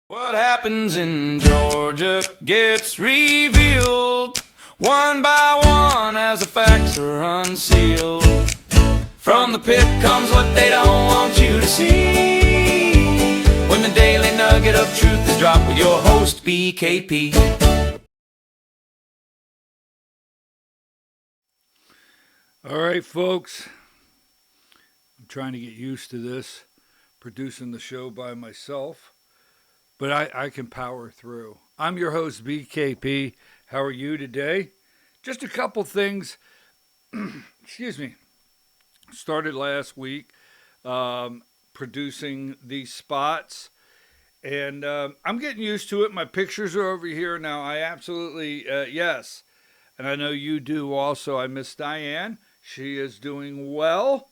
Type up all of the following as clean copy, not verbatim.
What happens in Georgia gets revealed one by one as the facts are unsealed. From the pit comes what they don't want you to see. When the daily nugget of truth is dropped with your host, BKP. All right, folks. I'm trying to get used to this, producing the show by myself. But I can power through. I'm your host, BKP. How are you today? Just a couple things. Excuse me. Started last week producing these spots. And I'm getting used to it. My pictures are over here now. I absolutely, yes. And I know you do also. I miss Diane. She is doing well.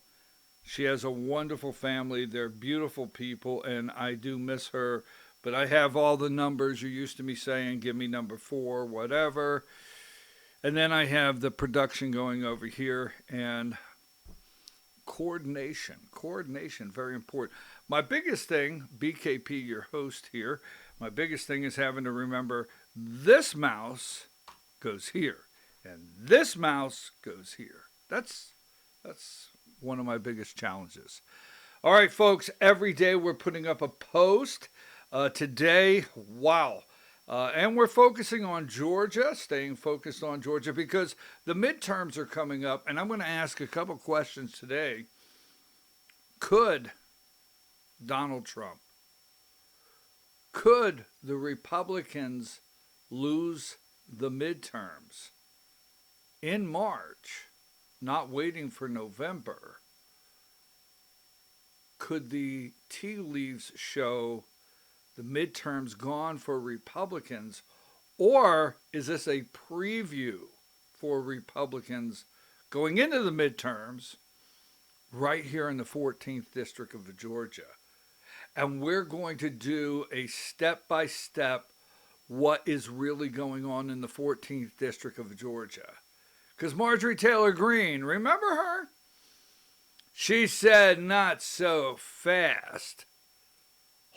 She has a wonderful family. They're beautiful people, and I do miss her. But I have all the numbers. You're used to me saying, give me number 4, whatever. And then I have the production going over here and coordination. Coordination, very important. My biggest thing, BKP, your host here, my biggest thing is having to remember this mouse goes here and this mouse goes here. That's one of my biggest challenges. All right, folks, every day we're putting up a post. Today, wow. And we're focusing on Georgia, staying focused on Georgia because the midterms are coming up, and I'm going to ask a couple questions today. Could Donald Trump, could the Republicans lose the midterms in March, not waiting for November? Could the tea leaves show the midterms gone for Republicans, or is this a preview for Republicans going into the midterms right here in the 14th District of Georgia? And we're going to do a step-by-step what is really going on in the 14th District of Georgia. Because Marjorie Taylor Greene, remember her? She said, not so fast.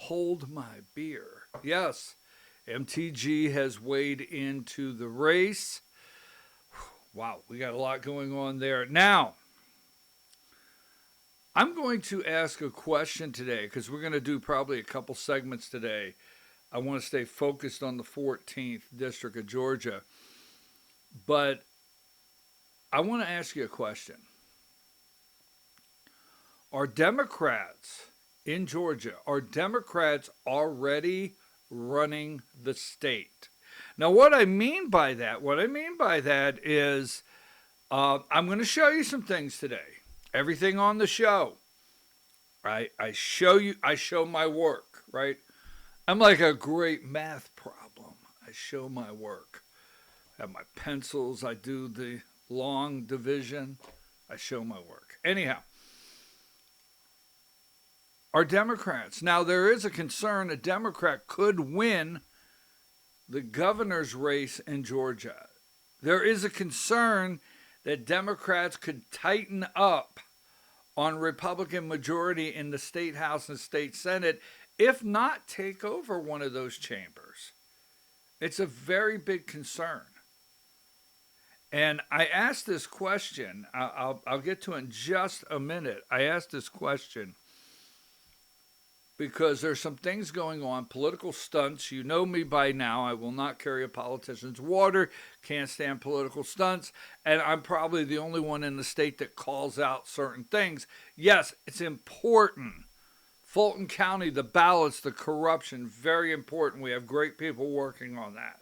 Hold my beer. Yes, MTG has weighed into the race. Wow, we got a lot going on there. Now, I'm going to ask a question today because we're going to do probably a couple segments today. I want to stay focused on the 14th District of Georgia. But I want to ask you a question. Are Democrats in Georgia, are Democrats already running the state? Now, what I mean by that is I'm going to show you some things today. Everything on the show. I show my work, right? I'm like a great math problem. I show my work. I have my pencils. I do the long division. I show my work. Anyhow. Are Democrats. Now, there is a concern a Democrat could win the governor's race in Georgia. There is a concern that Democrats could tighten up on Republican majority in the state House and state Senate, if not take over one of those chambers. It's a very big concern. And I asked this question, I'll get to it in just a minute. I asked this question because there's some things going on, political stunts. You know me by now. I will not carry a politician's water, can't stand political stunts, and I'm probably the only one in the state that calls out certain things. Yes, it's important. Fulton County, the ballots, the corruption, very important. We have great people working on that.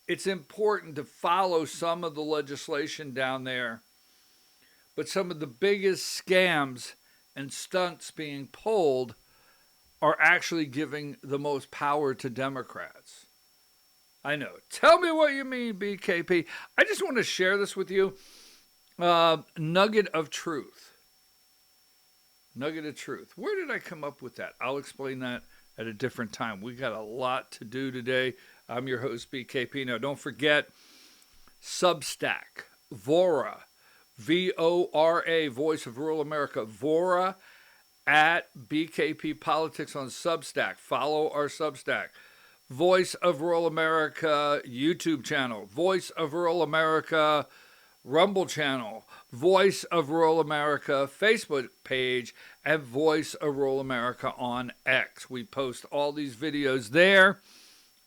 It's important to follow some of the legislation down there, but some of the biggest scams and stunts being pulled are actually giving the most power to Democrats. I know. Tell me what you mean, BKP. I just want to share this with you. Nugget of truth. Nugget of truth. Where did I come up with that? I'll explain that at a different time. We got a lot to do today. I'm your host, BKP. Now, don't forget Substack, VORA, VORA, Voice of Rural America, VORA at BKP Politics on Substack. Follow our Substack. Voice of Rural America YouTube channel. Voice of Rural America Rumble channel. Voice of Rural America Facebook page. And Voice of Rural America on X. We post all these videos there.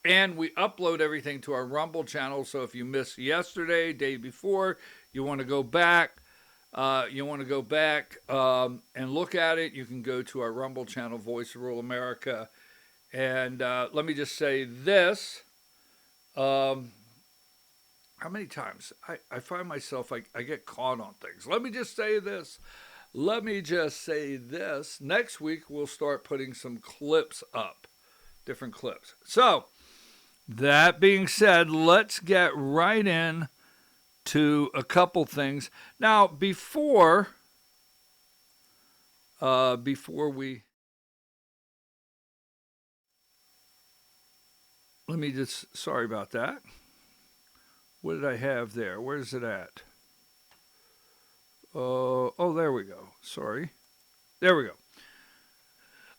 And we upload everything to our Rumble channel. So if you missed yesterday, day before, you want to go back. And look at it, you can go to our Rumble channel, Voice of Rural America. And let me just say this. How many times? I find myself, I get caught on things. Let me just say this. Next week, we'll start putting some clips up. Different clips. So, that being said, let's get right in to a couple things. Now, before we, let me just, sorry about that. What did I have there? Where's it at? Oh, there we go. Sorry. There we go.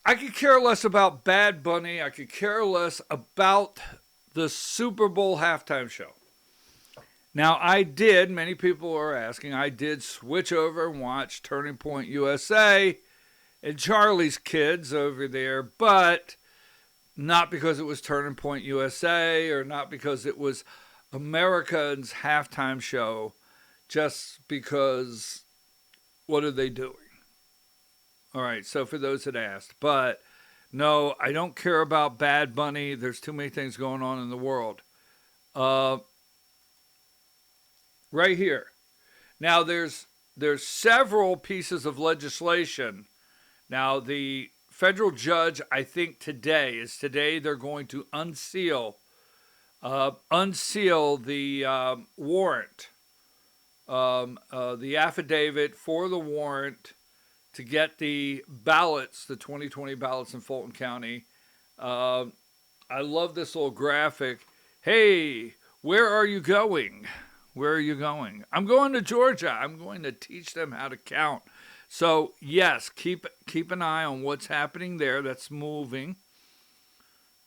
I could care less about Bad Bunny. I could care less about the Super Bowl halftime show. Now, many people are asking, I did switch over and watch Turning Point USA and Charlie's Kids over there, but not because it was Turning Point USA or not because it was America's halftime show, just because what are they doing? All right, so for those that asked, but no, I don't care about Bad Bunny. There's too many things going on in the world. Right here. Now, there's several pieces of legislation. Now, the federal judge, I think today they're going to unseal the warrant, the affidavit for the warrant to get the ballots, the 2020 ballots in Fulton County. I love this little graphic. Hey, where are you going? Where are you going? I'm going to Georgia. I'm going to teach them how to count. So, yes, keep an eye on what's happening there. That's moving.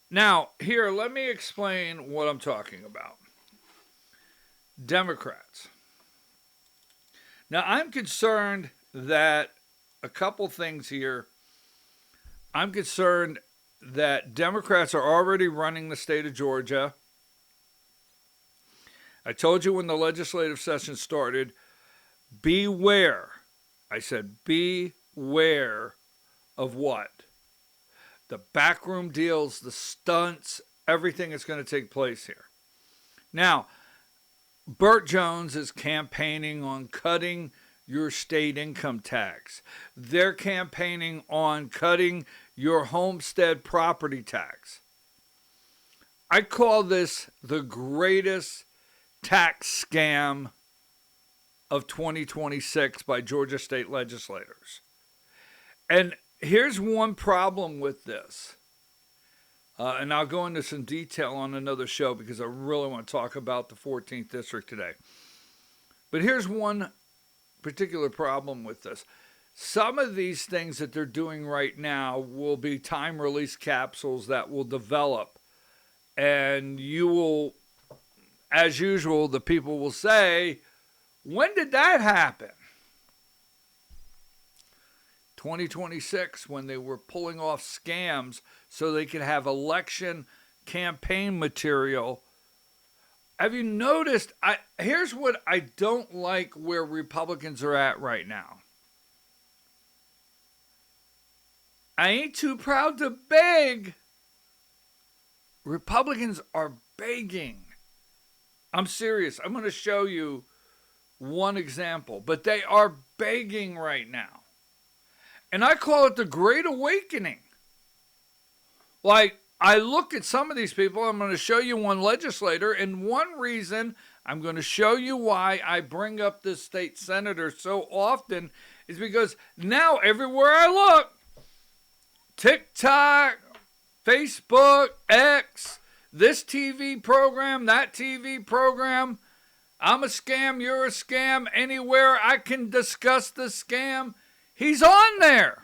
Now, here, let me explain what I'm talking about. Democrats. Now, I'm concerned that a couple things here. I'm concerned that Democrats are already running the state of Georgia. I told you when the legislative session started, beware. I said, beware of what? The backroom deals, the stunts, everything that's going to take place here. Now, Burt Jones is campaigning on cutting your state income tax. They're campaigning on cutting your homestead property tax. I call this the greatest tax scam of 2026 by Georgia state legislators. And here's one problem with this. And I'll go into some detail on another show because I really want to talk about the 14th district today. But here's one particular problem with this. Some of these things that they're doing right now will be time release capsules that will develop. And you will, as usual, the people will say, when did that happen? 2026, when they were pulling off scams so they could have election campaign material. Have you noticed? Here's what I don't like where Republicans are at right now. I ain't too proud to beg. Republicans are begging. I'm serious. I'm going to show you one example, but they are begging right now. And I call it the Great Awakening. Like, I look at some of these people, I'm going to show you one legislator, and one reason I'm going to show you why I bring up this state senator so often is because now everywhere I look, TikTok, Facebook, X, this TV program, that TV program, I'm a scam, you're a scam, anywhere I can discuss the scam, he's on there.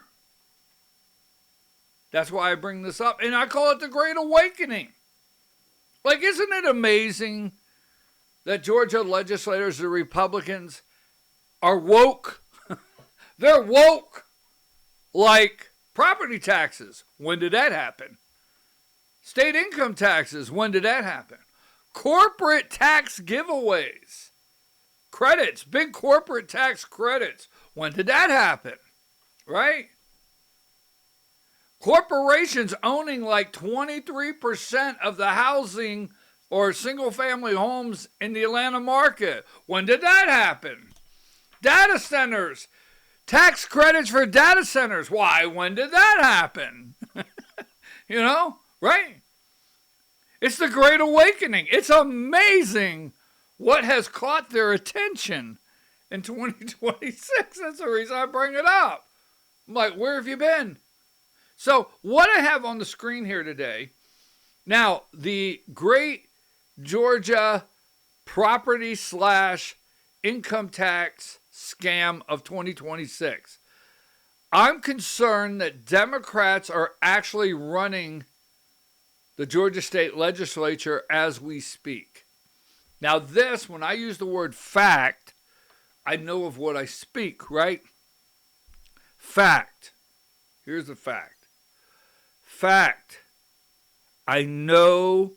That's why I bring this up. And I call it the Great Awakening. Like, isn't it amazing that Georgia legislators, the Republicans, are woke? They're woke. Like property taxes. When did that happen? State income taxes. When did that happen? Corporate tax giveaways. Credits. Big corporate tax credits. When did that happen? Right? Corporations owning like 23% of the housing or single-family homes in the Atlanta market. When did that happen? Data centers. Tax credits for data centers. Why? When did that happen? You know, right? It's the Great Awakening. It's amazing what has caught their attention in 2026. That's the reason I bring it up. I'm like, where have you been? So what I have on the screen here today, now the Great Georgia Property / Income Tax Scam of 2026. I'm concerned that Democrats are actually running the Georgia State Legislature as we speak. Now this, when I use the word fact, I know of what I speak, right? Fact. Here's the fact. Fact. I know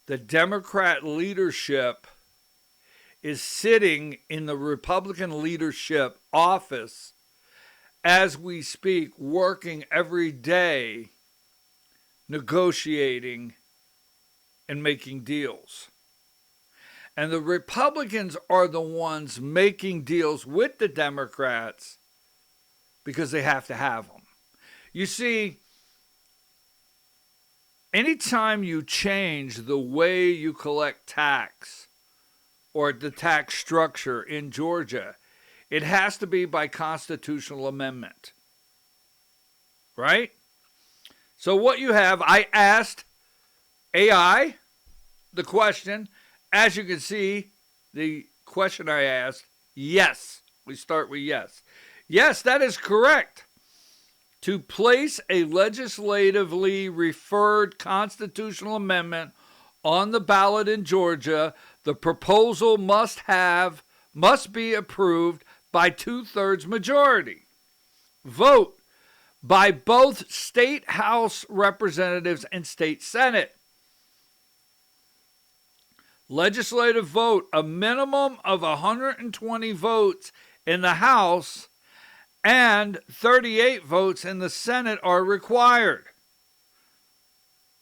the Democrat leadership is sitting in the Republican leadership office as we speak, working every day, negotiating and making deals. And the Republicans are the ones making deals with the Democrats because they have to have them. You see, anytime you change the way you collect tax or the tax structure in Georgia, it has to be by constitutional amendment. Right? So what you have, I asked AI the question. As you can see, the question I asked, yes. We start with yes. Yes, that is correct. To place a legislatively referred constitutional amendment on the ballot in Georgia, the proposal must be approved by 2/3 majority. Vote by both state House representatives and state Senate. Legislative vote, a minimum of 120 votes in the House and 38 votes in the Senate are required.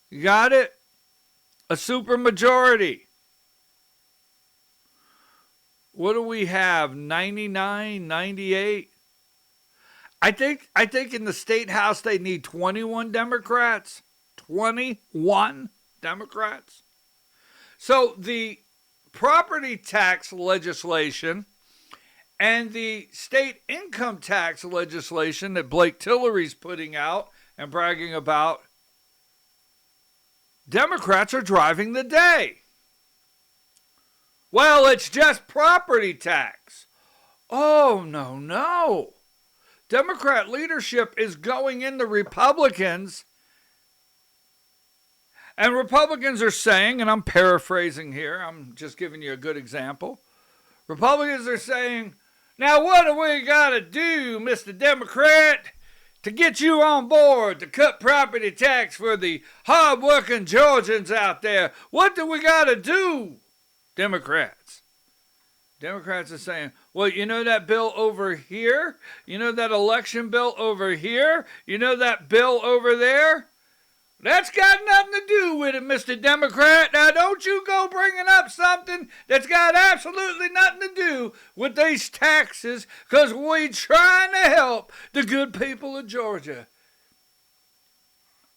You got it? A supermajority. What do we have? 99, 98? I think in the state House they need 21 Democrats. 21 Democrats. So the property tax legislation and the state income tax legislation that Blake Tillery's putting out and bragging about, Democrats are driving the day. Well, it's just property tax. Oh, no. Democrat leadership is going in the Republicans. And Republicans are saying, and I'm paraphrasing here, I'm just giving you a good example. Republicans are saying, now what do we got to do, Mr. Democrat, to get you on board to cut property tax for the hard-working Georgians out there? What do we got to do? Democrats are saying, well, you know that bill over here? You know that election bill over here? You know that bill over there? That's got nothing to do with it, Mr. Democrat. Now, don't you go bringing up something that's got absolutely nothing to do with these taxes, because we're trying to help the good people of Georgia.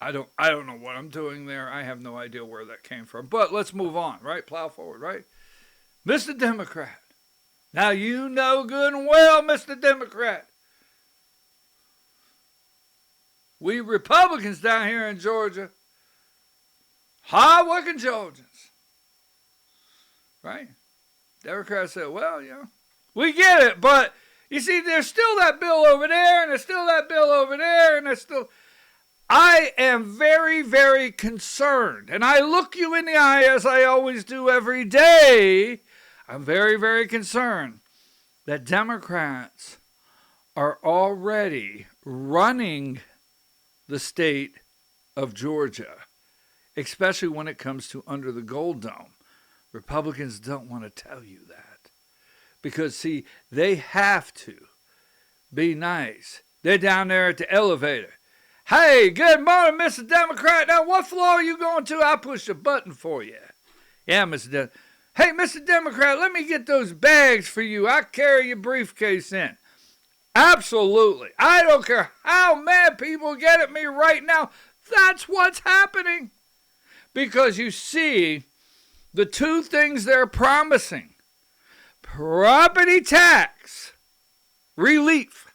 I don't know what I'm doing there. I have no idea where that came from. But let's move on, right? Plow forward, right? Mr. Democrat. Now, you know good and well, Mr. Democrat, we Republicans down here in Georgia, hard-working Georgians, right? Democrats said, well, we get it, but you see, there's still that bill over there, and there's still that bill over there, and there's still... I am very, very concerned, and I look you in the eye as I always do every day. I'm very, very concerned that Democrats are already running the state of Georgia, especially when it comes to under the Gold Dome. Republicans don't want to tell you that because, see, they have to be nice. They're down there at the elevator. Hey, good morning, Mr. Democrat. Now, what floor are you going to? I'll push a button for you. Yeah, Mr. Democrat. Hey, Mr. Democrat, let me get those bags for you. I'll carry your briefcase in. Absolutely. I don't care how mad people get at me right now. That's what's happening. Because you see, the two things they're promising, property tax relief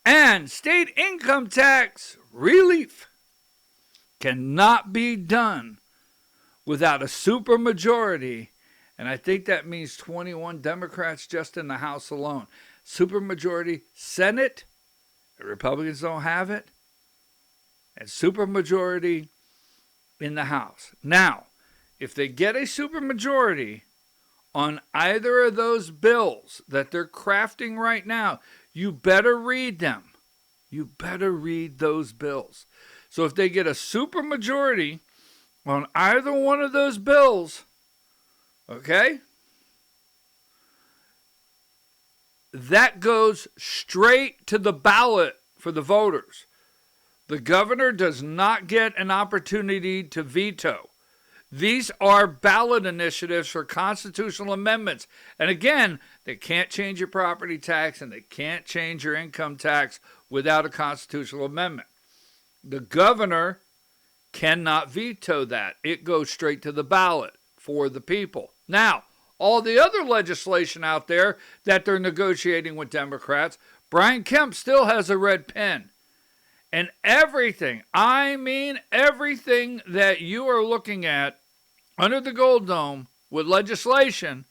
and state income tax relief, cannot be done without a supermajority, and I think that means 21 Democrats just in the House alone. Supermajority Senate, the Republicans don't have it, and supermajority in the House. Now, if they get a supermajority on either of those bills that they're crafting right now, you better read them. You better read those bills. So if they get a supermajority on either one of those bills, okay, that goes straight to the ballot for the voters. The governor does not get an opportunity to veto. These are ballot initiatives for constitutional amendments. And again, they can't change your property tax and they can't change your income tax without a constitutional amendment. The governor cannot veto that. It goes straight to the ballot for the people. Now, all the other legislation out there that they're negotiating with Democrats, Brian Kemp still has a red pen. And everything, I mean everything that you are looking at under the Gold Dome with legislation,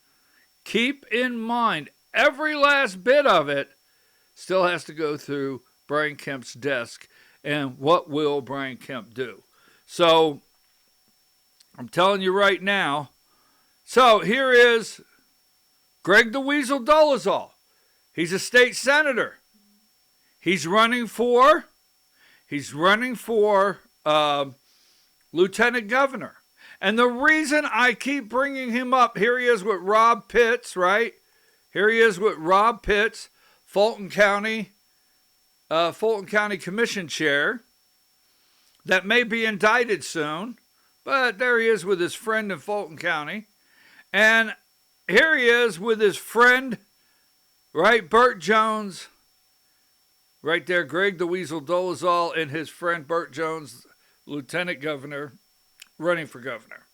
keep in mind every last bit of it still has to go through Brian Kemp's desk. And what will Brian Kemp do? So, I'm telling you right now. So, here is Greg the Weasel Dolezal. He's a state senator. He's running for lieutenant governor. And the reason I keep bringing him up, here he is with Rob Pitts, right? Here he is with Rob Pitts, Fulton County Commission Chair, that may be indicted soon, but there he is with his friend in Fulton County. And here he is with his friend, right, Burt Jones, right there, Greg the Weasel Dolezal, and his friend Burt Jones, lieutenant governor, running for governor.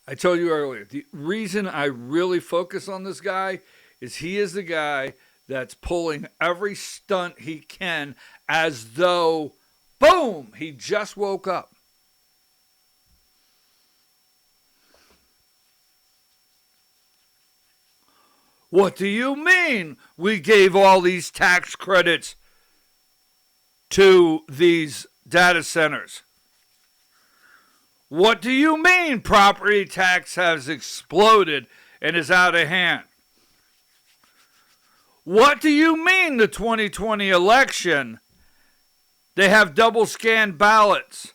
I told you earlier, the reason I really focus on this guy is he is the guy that's pulling every stunt he can as though, boom, he just woke up. What do you mean we gave all these tax credits to these data centers? What do you mean property tax has exploded and is out of hand? What do you mean the 2020 election, they have double scanned ballots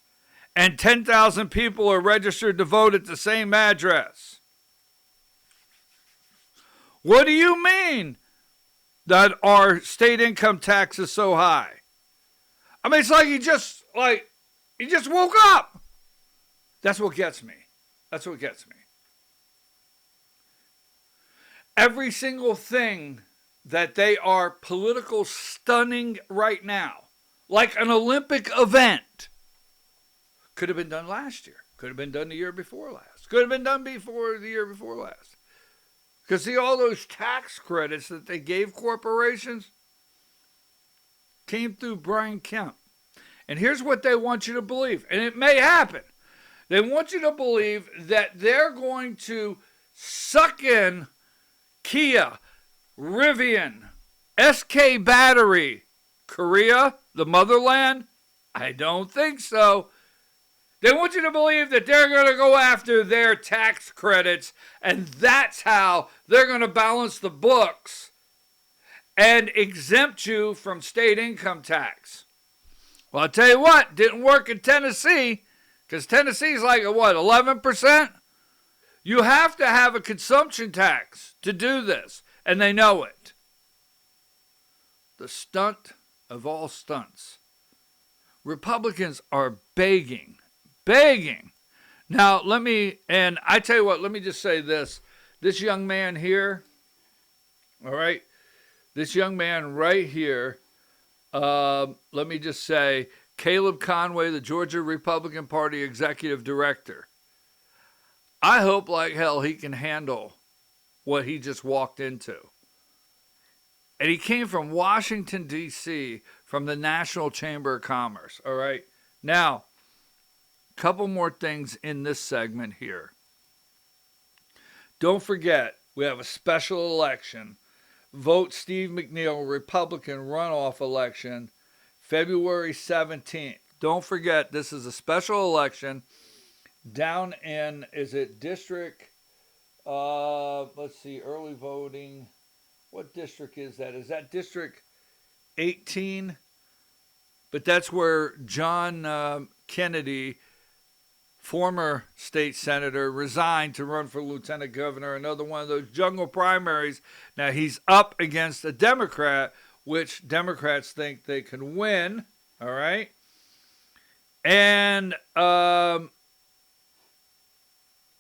and 10,000 people are registered to vote at the same address? What do you mean that our state income tax is so high? I mean, it's like he just woke up. That's what gets me. That's what gets me. Every single thing that they are political stunning right now, like an Olympic event, could have been done last year. Could have been done the year before last. Could have been done before the year before last. Because see, all those tax credits that they gave corporations came through Brian Kemp. And here's what they want you to believe, and it may happen. They want you to believe that they're going to suck in Kia, Rivian, SK Battery, Korea, the motherland? I don't think so. They want you to believe that they're going to go after their tax credits, and that's how they're going to balance the books and exempt you from state income tax. Well, I'll tell you what, didn't work in Tennessee, because Tennessee's like, 11%? You have to have a consumption tax to do this, and they know it. The stunt of all stunts. Republicans are begging. Now, I tell you what, let me just say this. This young man here, all right, this young man right here, let me just say, Caleb Conway, the Georgia Republican Party Executive Director. I hope like hell he can handle what he just walked into. And he came from Washington, D.C., from the National Chamber of Commerce, all right? Now, a couple more things in this segment here. Don't forget, we have a special election. Vote Steve McNeil, Republican runoff election, February 17th. Don't forget, this is a special election down in, is it district, let's see, early voting. What district is that? Is that district 18? But that's where John Kennedy, former state senator, resigned to run for lieutenant governor. Another one of those jungle primaries. Now he's up against a Democrat, which Democrats think they can win. All right. And I'm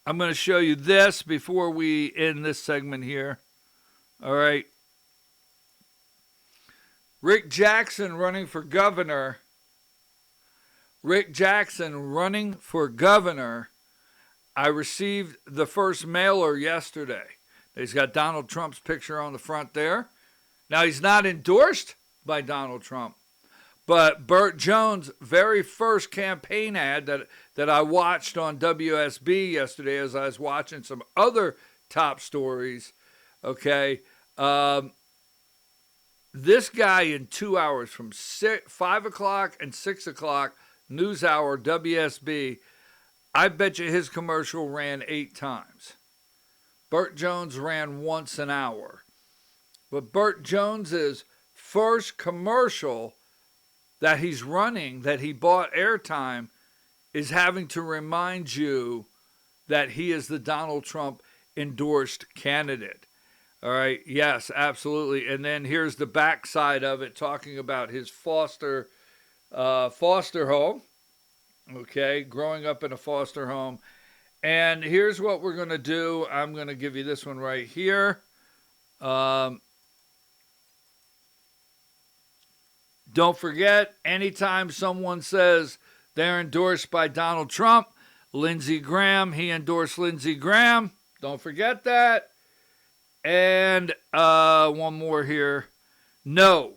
going to show you this before we end this segment here. All right. Rick Jackson running for governor. I received the first mailer yesterday. He's got Donald Trump's picture on the front there. Now, he's not endorsed by Donald Trump, but Burt Jones' very first campaign ad that I watched on WSB yesterday as I was watching some other top stories, okay, this guy in 2 hours from 5 o'clock and 6 o'clock, news hour, WSB, I bet you his commercial ran 8 times. Burt Jones ran once an hour. But Burt Jones's first commercial that he's running, that he bought airtime, is having to remind you that he is the Donald Trump endorsed candidate. All right, yes, absolutely. And then here's the backside of it, talking about his foster home, okay, growing up in a foster home. And here's what we're going to do. I'm going to give you this one right here. Don't forget, anytime someone says they're endorsed by Donald Trump, Lindsey Graham, he endorsed Lindsey Graham. Don't forget that. And one more here. No,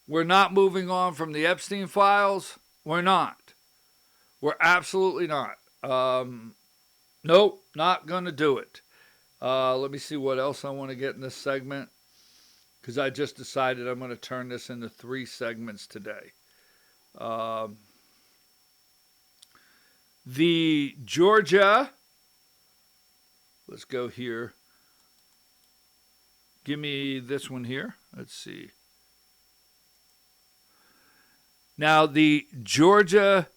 we're not moving on from the Epstein files. We're not. We're absolutely not. Nope, not going to do it. Let me see what else I want to get in this segment, because I just decided I'm going to turn this into 3 segments today. The Georgia, let's go here. Give me this one here. Let's see. Now, the Georgia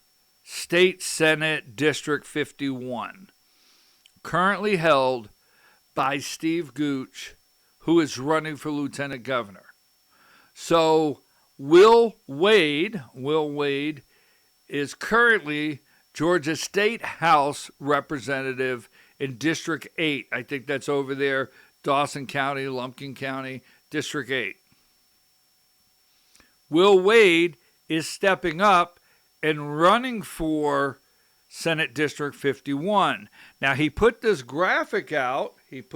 State Senate District 51, currently held by Steve Gooch, who is running for lieutenant governor. So, Will Wade is currently Georgia State House Representative in District 8. I think that's over there, Dawson County, Lumpkin County, District 8. Will Wade is stepping up and running for Senate District 51. Now, he put this graphic out. About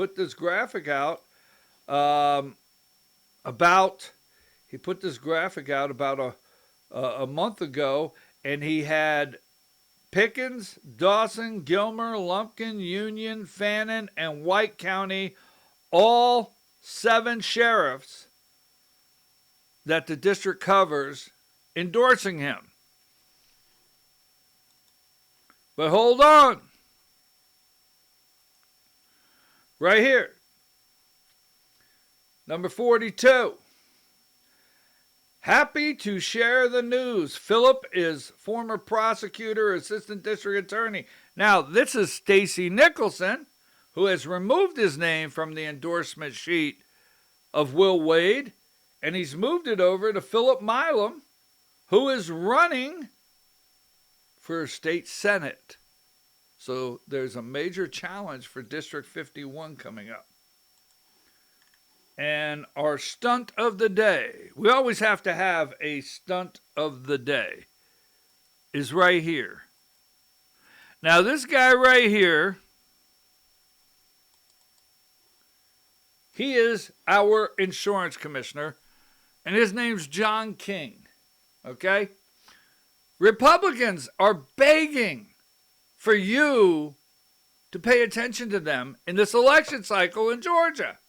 a month ago, and he had Pickens, Dawson, Gilmer, Lumpkin, Union, Fannin, and White County, all 7 sheriffs that the district covers endorsing him. But hold on. Right here. Number 42. Happy to share the news. Philip is former prosecutor, assistant district attorney. Now, this is Stacy Nicholson, who has removed his name from the endorsement sheet of Will Wade, and he's moved it over to Philip Milam, who is running for state senate. So there's a major challenge for District 51 coming up. And our stunt of the day, we always have to have a stunt of the day, is right here. Now this guy right here, he is our insurance commissioner, and his name's John King, okay? Republicans are begging for you to pay attention to them in this election cycle in Georgia.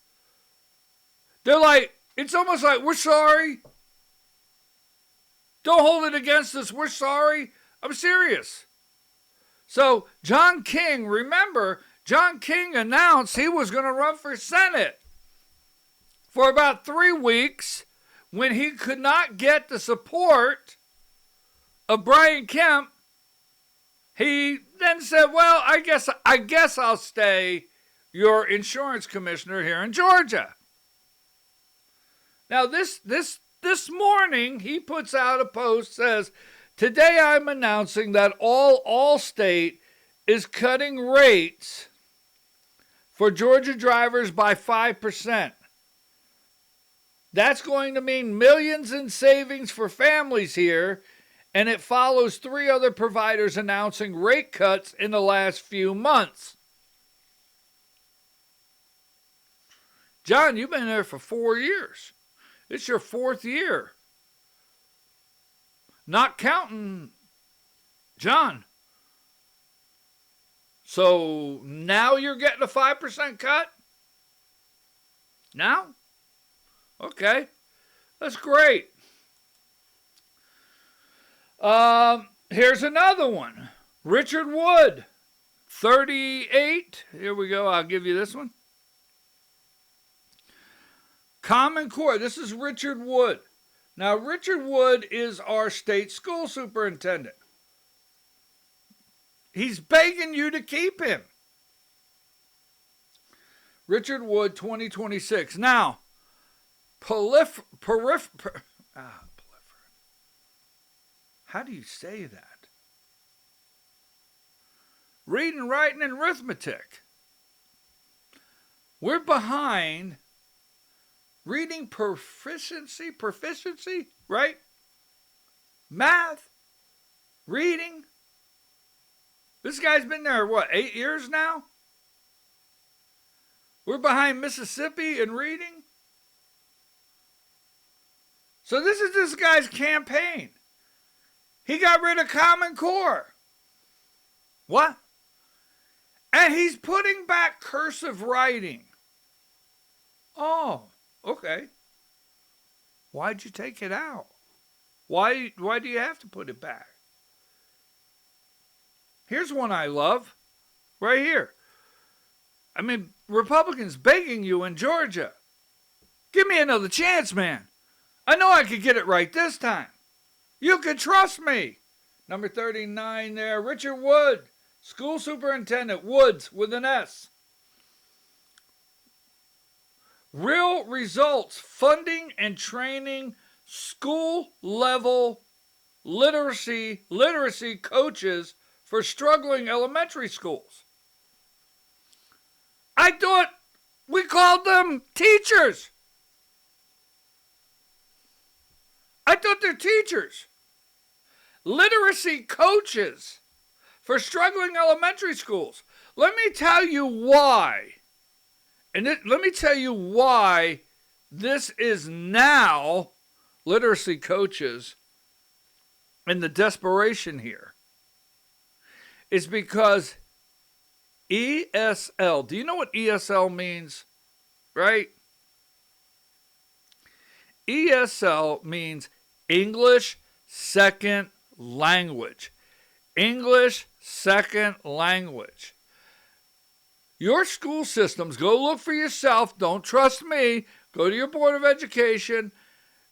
They're like, it's almost like, we're sorry. Don't hold it against us. We're sorry. I'm serious. So John King, remember, John King announced he was going to run for Senate for about 3 weeks when he could not get the support of Brian Kemp. He then said, well, I guess I'll stay your insurance commissioner here in Georgia. Now, this morning, he puts out a post, says, today I'm announcing that Allstate is cutting rates for Georgia drivers by 5%. That's going to mean millions in savings for families here, and it follows 3 other providers announcing rate cuts in the last few months. John, you've been there for 4 years. It's your 4th year. Not counting John. So now you're getting a 5% cut? Now? Okay. That's great. Here's another one. Richard Wood, 38. Here we go. I'll give you this one. Common Core. This is Richard Wood. Now, Richard Wood is our state school superintendent. He's begging you to keep him. Richard Wood, 2026. Now, how do you say that? Reading, writing, and arithmetic. We're behind reading proficiency, right? Math, reading. This guy's been there, 8 years now? We're behind Mississippi in reading. So this is this guy's campaign. He got rid of Common Core. What? And he's putting back cursive writing. Oh, okay. Why'd you take it out? Why do you have to put it back? Here's one I love. Right here. I mean, Republicans begging you in Georgia. Give me another chance, man. I know I could get it right this time. You can trust me. Number 39 there, Richard Wood, school superintendent, Woods with an S. Real results, funding and training school-level literacy coaches for struggling elementary schools. I thought we called them teachers. I thought they're teachers. Literacy coaches for struggling elementary schools. Let me tell you why. Let me tell you why this is now literacy coaches and the desperation here. It's because ESL, do you know what ESL means? Right? ESL means English Second Language. English Second Language. Your school systems, go look for yourself. Don't trust me. Go to your Board of Education.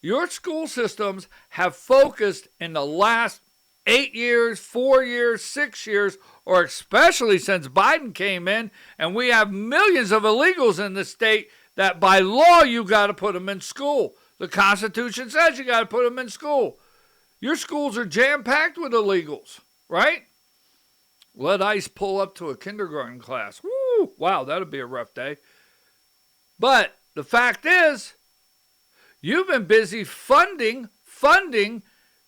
Your school systems have focused in the last 8 years, 4 years, 6 years, or especially since Biden came in, and we have millions of illegals in the state that by law you got to put them in school. The Constitution says you got to put them in school. Your schools are jam-packed with illegals, right? Let ICE pull up to a kindergarten class. Woo! Wow, that'll be a rough day. But the fact is, you've been busy funding.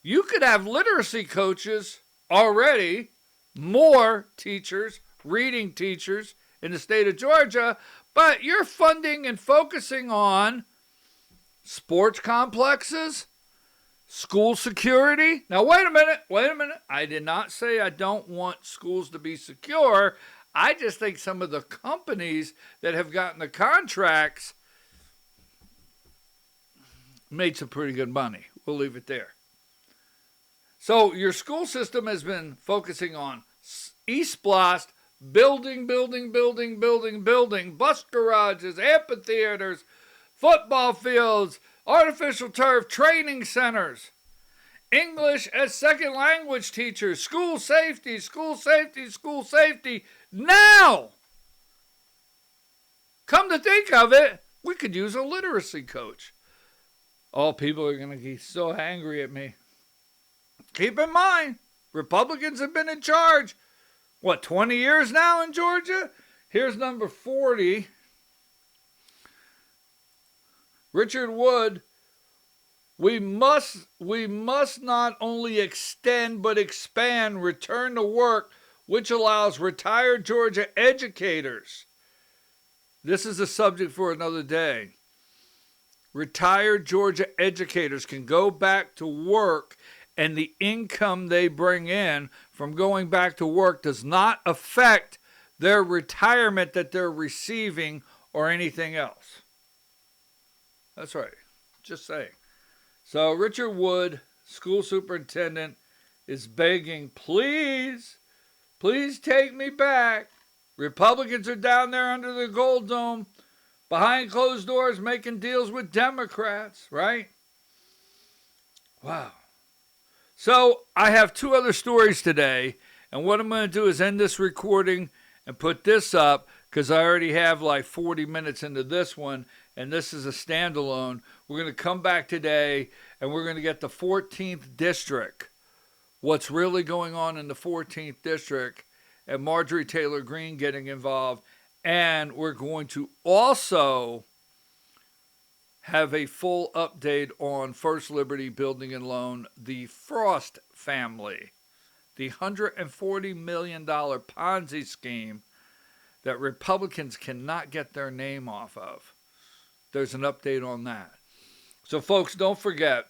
You could have literacy coaches already, more teachers, reading teachers in the state of Georgia, but you're funding and focusing on sports complexes, school security. Now, wait a minute. I did not say I don't want schools to be secure. I just think some of the companies that have gotten the contracts made some pretty good money. We'll leave it there. So your school system has been focusing on East Blast, building, bus garages, amphitheaters, football fields, artificial turf, training centers, English as second language teachers, school safety. Now, come to think of it, we could use a literacy coach. Oh, people are going to be so angry at me. Keep in mind, Republicans have been in charge, 20 years now in Georgia? Here's number 40. Richard Wood, we must not only extend but expand return to work, which allows retired Georgia educators. This is a subject for another day. Retired Georgia educators can go back to work, and the income they bring in from going back to work does not affect their retirement that they're receiving or anything else. That's right. Just saying. So Richard Wood, school superintendent, is begging, please take me back. Republicans are down there under the Gold Dome, behind closed doors, making deals with Democrats, right? Wow. So I have 2 other stories today, and what I'm going to do is end this recording and put this up, because I already have like 40 minutes into this one, and this is a standalone. We're going to come back today, and we're going to get the 14th District, what's really going on in the 14th District, and Marjorie Taylor Greene getting involved, and we're going to also have a full update on First Liberty Building and Loan, the Frost family, the $140 million Ponzi scheme that Republicans cannot get their name off of. There's an update on that. So, folks, don't forget,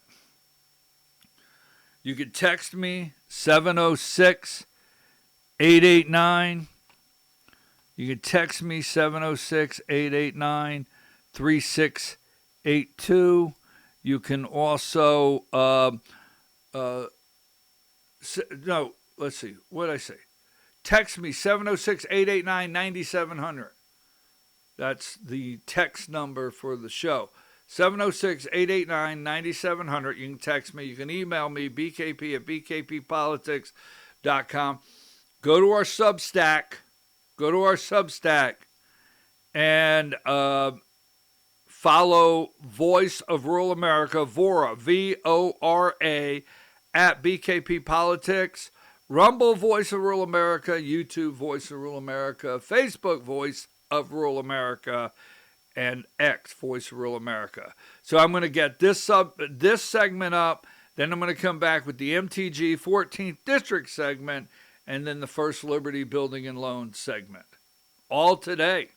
you can text me, 706-889. You can text me, 706-889-3682. You can also, let's see, what did I say? Text me, 706-889-9700. That's the text number for the show. 706-889-9700. You can text me. You can email me, bkp@bkppolitics.com. Go to our Substack. And follow Voice of Rural America, VORA, VORA, at BKP Politics. Rumble, Voice of Rural America. YouTube, Voice of Rural America. Facebook, Voice of Rural America. And X, Voice of Rural America. So I'm going to get this segment up. Then I'm going to come back with the MTG 14th District segment. And then the First Liberty Building and Loan segment. All today.